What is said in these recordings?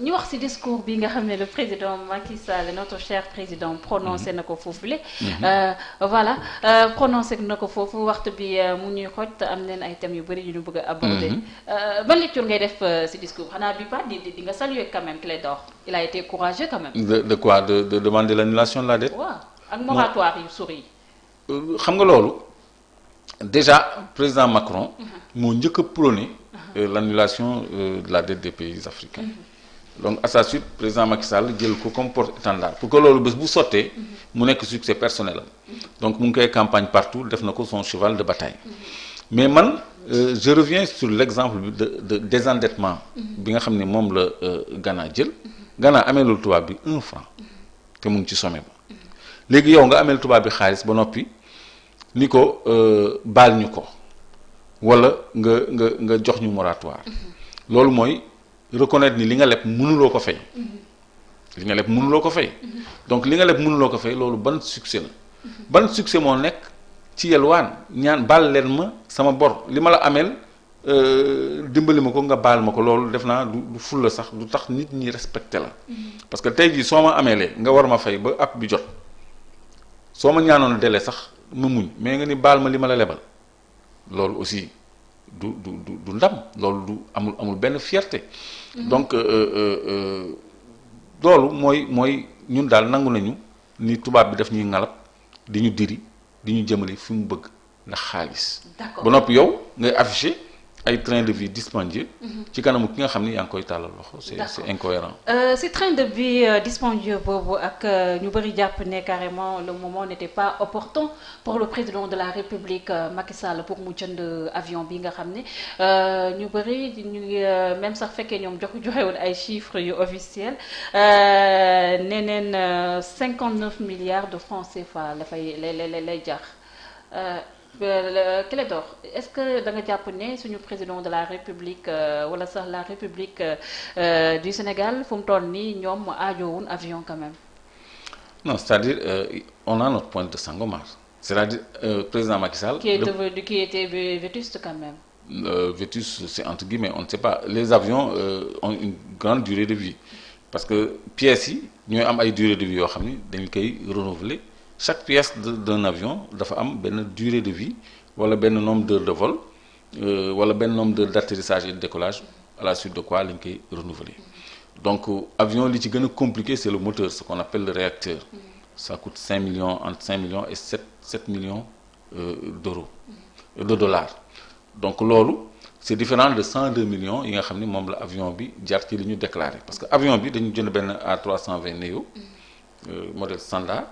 ñu wax ci discours bi nga xam ne le président Macky Sall notre cher président prononcé na ko foofu le voilà prononcé na ko foofu waxtu bi mu ñuy xoj te am leen ay thèmes yu bëri yu ñu bëgg a aborder ban lecture ngay def ci discours xanaa bi pas di nga saluer quand même Clédor il a été courageux quand même. de quoi de demander l'annulation de la dette. waaw ak moratoire yu sori yi. xam nga loolu déjà président Macron moo njëkk a prôné l'annulation de la dette des pays africains. Donc à sa suite président Macky Sall jël ko comme porte-étendard pour que loolu bés bu sottee mu nekk succès personnel am donc mu ngi koy campagne partout def na ko son cheval de bataille mais man je reviens sur l'exemple de désendettement bi nga xam ne moom la Ghana jël Ghana ameelul tubaab bi 1 franc te mu ngi ci sommet ba léegi yow nga ameel tubaab bi xaalis ba noppi ni ko baal ñu ko wala nga jox ñu moratoire loolu mooy reconnaître ni li nga leb mënuloo ko fay li nga leb mënuloo ko fay donc li nga leb mënuloo ko fay loolu ban succès la ban succès moo nekk ci yelwaan ñaan baal leen ma sama bor li ma la ameel dimbali ma ko nga baal ma ko loolu def naa du ful la sax du tax nit ñi respecté la parce que tey jii soo ma ameelee nga war ma fay ba app bi jot soo ma ñaanoon délai sax ma muñ mais nga ni baal ma li ma la lebal loolu aussi du ndam loolu du amul benn fierté donc loolu mooy ñun daal nangu nañu ni tubaab bi daf ñuy ngalab di ñu diri di ñu jëmale fi mu bëgg ndax xaalis ba noppi yow ngay afficher ay train de vie dispendieux ci kanamu ki nga xam ni yaa ngi koy tàllal loxo c'est incohérent si train de vie dispendieux boobu ak ñu bëri jàpp ne carrément le moment n'était pas opportun pour le président de la République Macky Sall pour mu jënd avion bi nga xam ne ñu bëri ñu ngi même sax fekkee ñoom joxewoon ay chiffres yu officiels neneen 59 milliards de francs CFA la fay lay jar Clédor est-ce que da nga jàpp ne suñu président de la République wala sax la République du Sénégal fu mu toll nii ñoom aajowun avion quand même. Non, c'est-à-dire on a notre pointe de Sangomar c'est-à-dire président Macky Sall. qui était vétuste quand même. Vétuste c'est entre guillemets on ne sait pas les avions ont une grande durée de vie parce que pièces yi ñooy am ay durée de vie yoo xam ni dañ koy renouveler. Chaque pièce d'un avion dafa am benn durée de vie wala benn nombre d'heures de vol wala benn nombre d'heures d'atterrissage et de décollage à la suite de quoi lañ koy renouveler donc avion li ci gën a compliqué c'est le moteur ce qu'on appelle le réacteur ça coûte 5 millions entre 5 millions et 7 millions d'euros de dollars donc loolu c'est différent de 102 millions yi nga xam ni moom la avion bi jar ci li ñu déclaré parce que avion bi dañu jënd benn A320 Neo modèle standard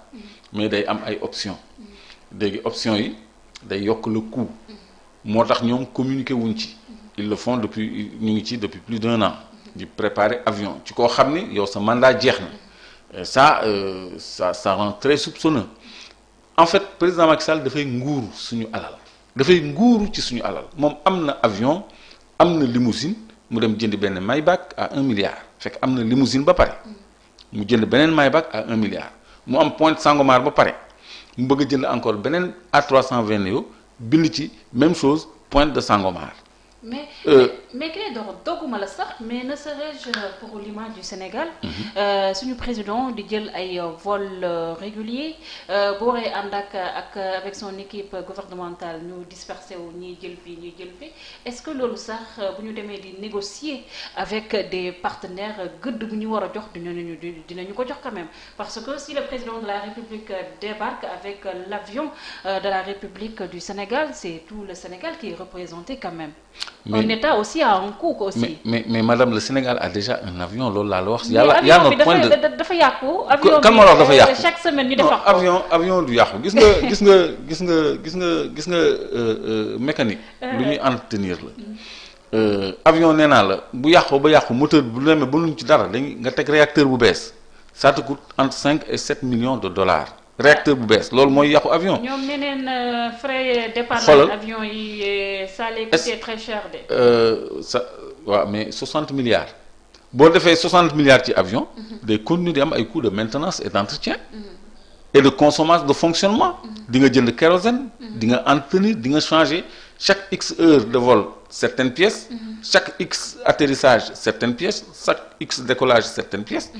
mais day am ay options léegi options yi day yokk le coût moo tax ñoom communiqué wuñ ci ils le font depuis ñu ngi ci depuis plus d'1 an di préparer avion ci koo xam ni yow sa mandat jeex na ça rend très soupçonneux en fait président Macky Sall dafay nguuru suñu alal dafay nguuru ci suñu alal moom am na avion am na limousine mu dem jëndi benn Maybach à 1 milliard fekk am na limousine ba pare mu jënd beneen Maybach à 1 milliard mu am Pointe Sangomar ba pare mu bëgg a jënd encore beneen A320 Neo bind ci même chose Pointe de Sangomar. mais Clédor dogguma la sax mais ne serait-je pour l'image du Sénégal suñu président di jël ay vols réguliers boo waree ànd ak avec son équipe gouvernementale ñu dispersé wu ñuy jël fii est-ce que loolu sax bu ñu demee di négocier avec des partenaires gëdd bu ñu war a jox dinañu ko jox quand même parce que si le président de la République débarque avec l'avion de la République du Sénégal c'est tout le Sénégal qui est représenté quand même. Un État aussi a un coût aussi. mais madame le Sénégal a déjà un avion loolu laa la wax. yàlla notre point de dafa yàqu. avion kan ma la wax dafa yàqu chaque semaine ñu defar ko avion du yàqu gis nga mécanique. lu ñuy entretenir la. avion nee naa la bu yàqoo ba yàqu moteur bu demee ba luñ ci dara nga teg réacteur bu bees ça te coûte entre 5 et 7 millions de dollars. réacteur bu bees loolu mooy yàqu avion. ñoom neneen frais dépannage avion yi ça les coûté très cher de. ça waaw mais 60 milliards boo defee 60 milliards ci avion. day continuer di am ay coûts de maintenance et d'entretien. et de consommation de fonctionnement. di nga jënd kérosène. di nga entretenir di nga changer chaque X heures de vol certaines pièces, chaque X atterrissage certaines pièces, chaque X décollage certaines pièces.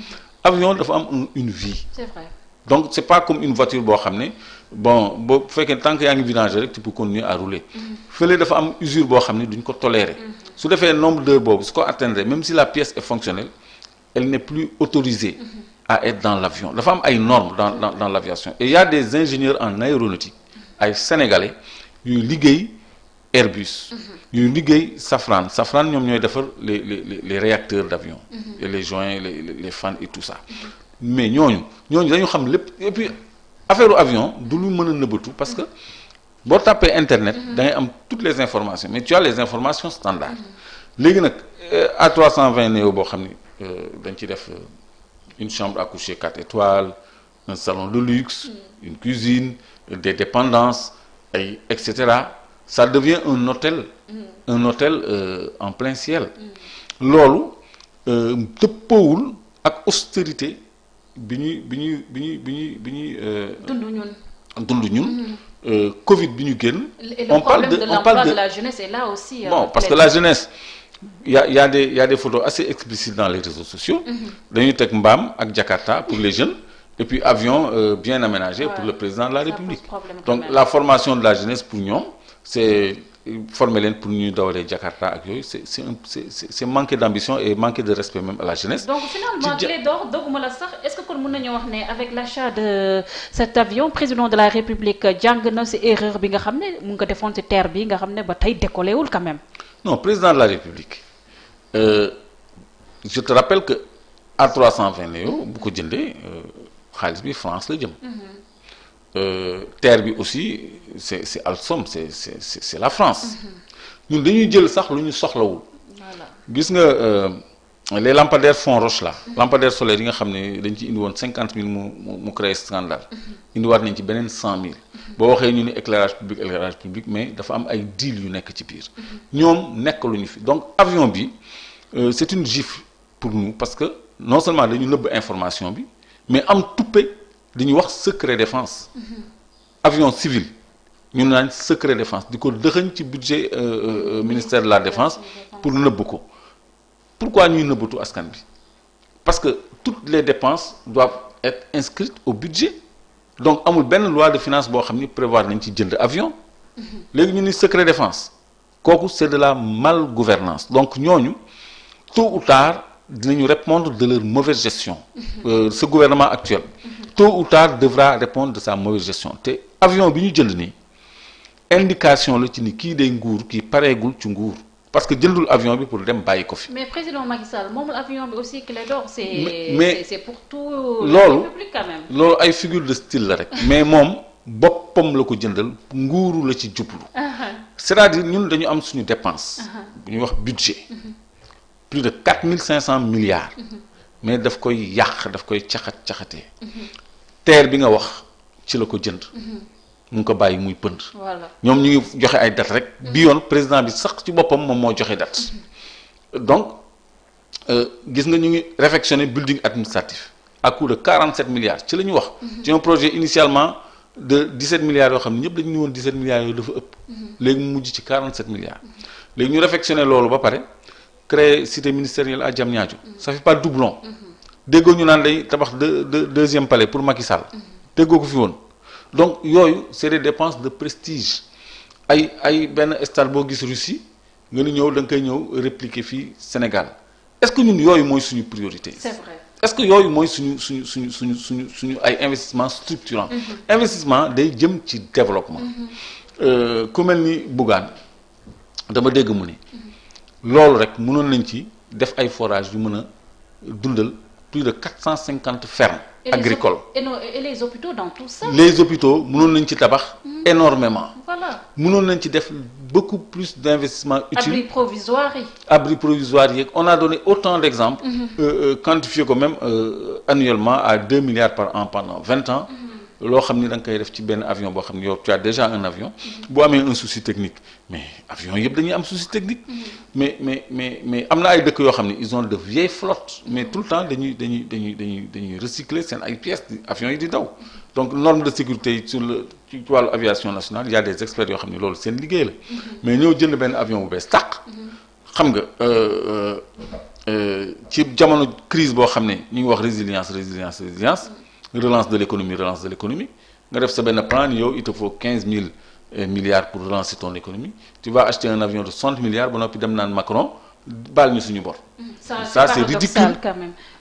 Avion dafa am une vie. C'est vrai. Donc c'est pas comme une voiture boo xam ne bon boo fekkee tant que yaa ngi vidanger rek tu peux continuer à rouler. Fële dafa am usure boo xam ne duñ ko tolérer. su defee nombre d'heures boobu su ko atteindre même si la pièce est fonctionnelle elle n'est plus autorisée à être dans l'avion dafa am ay normes dans l'aviation et il y a des ingénieurs en aéronautique ay sénégalais yuy liggéey Airbus yuy liggéey Safran ñoom ñooy defar les réacteurs d'avion et les joints les fans et tout ça mais ñooñu dañu xam lépp et puis affaire avion du lu mën a nëbbatu parce que boo tapé internet da ngay am toutes les informations mais tu as les informations standards léegi nag A320 neo boo xam ni dañ ci def une chambre à coucher 4 étoiles un salon de luxe une cuisine des dépendances etc. Ça devient un hôtel en plein ciel loolu dëppoowul ak austérité bi ñuy dund ñun Covid bi ñu génn. on parle de l'emploi de la jeunesse est là aussi. Bon parce que la jeunesse il y a des photos assez explicites dans les réseaux sociaux. dañuy teg mbaam ak Jakarta pour les jeunes et puis avion bien aménagé pour le président de la République. Donc la formation de la jeunesse pour ñoom c'est former leen pour ñuy dawalee Jakarta ak yooyu c'est manquer d'ambition et manquer de respect même à la jeunesse. Donc finalement Clédor dogguma la sax est-ce que kon mën nañu wax ne avec l'achat de cet avion président de la République jàng na ci erreur bi nga xam ne mu ngi ko defoon ci terre bi nga xam ne ba tey décollé wul quand même. Non président de la République je te rappelle que A320 neo bu ko jëndee xaalis bi France la jëm. terre bi aussi c'est Alstom c'est la France ñun dañuy jël sax lu ñu soxlawul gis nga les lampadaires fond roche là lampadaires solaires yi nga xam ne dañ ci indi woon 50 000 mu créé scandale indiwaat nañ ci beneen 100 000 boo waxee ñu ni éclairage public mais dafa am ay deal yu nekk ci biir ñoom nekk lu ñu fi donc avion bi c'est une gifle pour nous parce que non seulement dañu nëbb information bi mais am tuppe li ñuy wax secret défense avion civil ñu naan secret défense di ko dëxëñ ci budget ministère de la défense pour nëbb ko pourquoi ñuy nëbbatu askan bi parce que toutes les dépenses doivent être inscrites au budget donc amul benn loi de finance boo xam ni prévoir nañ ci jënd avion léegi ñu ni secret défense kooku c'est de la malgouvernance donc ñooñu tôt ou tard dinañu répondre de leur mauvaise gestion ce gouvernement actuel tôt ou tard devra répondre de sa mauvaise gestion te avion bi ñu jënd nii indication la ci ni kii day nguur kii pareegul ci nguur parce que jëndul avion bi pour dem bàyyi ko fi. mais président Macky Sall moom avion bi aussi Clédor c'est pour tout loolu le public quand même. loolu ay figure de style la rek mais moom boppam la ko jëndal nguuru la ci jublu c'est-à-dire ñun dañu am suñu dépense bu ñuy wax budget plus de 4500 milliards mais daf koy yàq daf koy caxatee terre bi nga wax ci la ko jënd mu ngi ko bàyyi muy pënd ñoom ñu ngi joxe ay date rek bi yoon président bi sax ci boppam moom moo joxe date donc gis nga ñu ngi réfectionner building administratif à coût de 47 milliards ci la ñu wax ci un projet initialement de 17 milliards yoo xam ne ñëpp dañu ne woon 17 milliards yooyu dafa ëpp léegi mu mujj ci 47 milliards léegi ñu réfectionner loolu ba pare créer cité ministérielle à Diamniadio ça fait pas doublon déggoo ñu naan day tabax deuxième palais pour Macky Sall déggoo ko fi woon donc yooyu c'est des dépenses de prestige ay benn stade boo gis Russie nga ni ñëw da nga koy ñëw répliquer fii Sénégal est-ce que ñun yooyu mooy suñu priorité c'est vrai est-ce que yooyu mooy suñu ay investissement structurant investissement day jëm ci développement ku mel ni Bougane dama dégg mu ni loolu rek mënoon nañ ci def ay forages yu mën a dundal plus de 450 fermes agricoles. Et les hôpitaux dans tout ça. Les hôpitaux mënoon nañ ci tabax énormément. Voilà. mënoon nañ ci def beaucoup plus d'investissements utiles. Abris provisoires yi. On a donné autant d'exemples. Quantifié quand même annuellement à 2 milliards par an pendant 20 ans. loo xam ni da nga koy def ci benn avion boo xam ni yow tu as déjà un avion boo amee un souci technique mais avion yëpp dañuy am souci technique mais am na ay dëkk yoo xam ni ils ont de vieilles flottes mais tout le temps dañuy recycler seen ay pièces avions yi di daw donc norme de sécurité yi ci wàllu aviation nationale il y a des experts yoo xam ni loolu seen liggéey la mais ñëw jënd benn avion bu bees tàq xam nga ci jamono crise boo xam ne ñu ngi wax résilience relance de l'économie nga def sa benn plan yow il te faut 15 000 milliards pour relancer ton économie tu vas acheter un avion de 60 milliards ba noppi dem naan Macron baal ñu suñu bor. Ça c'est ridicule quand même.